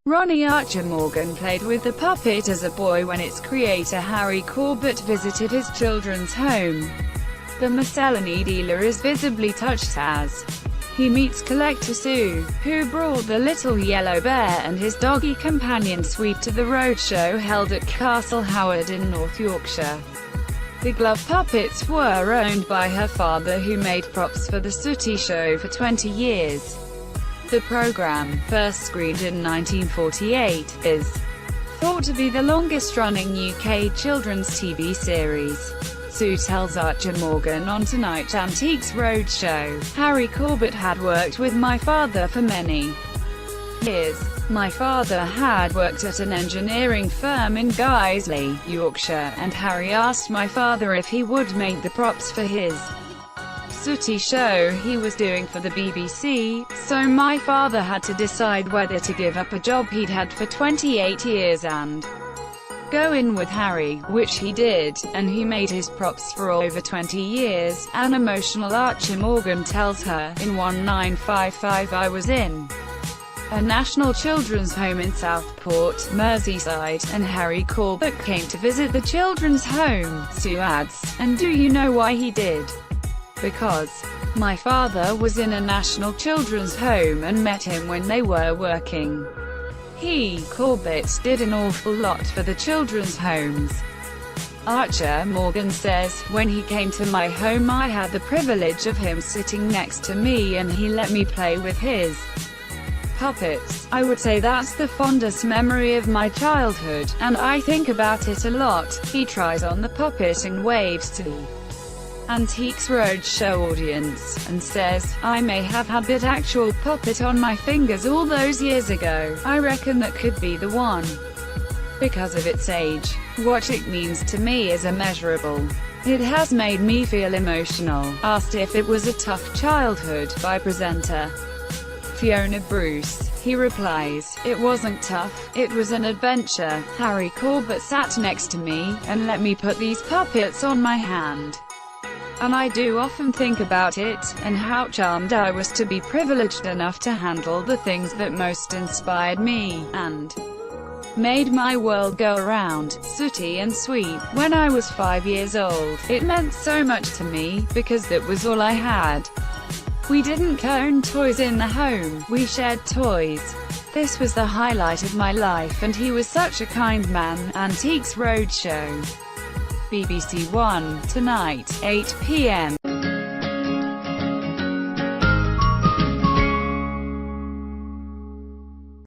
Ronnie Archer-Morgan played with the puppet as a boy when its creator Harry Corbett visited his children's home. The miscellany dealer is visibly touched as he meets collector Sue, who brought the little yellow bear and his doggy companion Sweet to the Roadshow held at Castle Howard in North Yorkshire. The glove puppets were owned by her father, who made props for the Sooty show for 20 years. The program, first screened in 1948, is thought to be the longest-running UK children's TV series. Sue tells Archer-Morgan on tonight's Antiques Roadshow, "Harry Corbett had worked with my father for many years. My father had worked at an engineering firm in Guiseley, Yorkshire, and Harry asked my father if he would make the props for his Sooty show he was doing for the BBC, so my father had to decide whether to give up a job he'd had for 28 years and go in with Harry, which he did, and he made his props for over 20 years, an emotional Archer-Morgan tells her. In 1955 I was in a national children's home in Southport, Merseyside, and Harry Corbett came to visit the children's home," Sue adds, "and do you know why he did? Because my father was in a national children's home and met him when they were working. He, Corbett, did an awful lot for the children's homes." Archer-Morgan says, "When he came to my home I had the privilege of him sitting next to me and he let me play with his puppets. I would say that's the fondest memory of my childhood, and I think about it a lot." He tries on the puppet and waves to the Antiques Roadshow audience, and says, "I may have had that actual puppet on my fingers all those years ago. I reckon that could be the one. Because of its age. What it means to me is immeasurable. It has made me feel emotional." Asked if it was a tough childhood by presenter Fiona Bruce, he replies, "It wasn't tough, it was an adventure. Harry Corbett sat next to me, and let me put these puppets on my hand. And I do often think about it, and how charmed I was to be privileged enough to handle the things that most inspired me, and made my world go around, Sooty and Sweet. When I was 5 years old, it meant so much to me, because that was all I had. We didn't own toys in the home, we shared toys. This was the highlight of my life and he was such a kind man." Antiques Roadshow. BBC One, tonight, 8 p.m.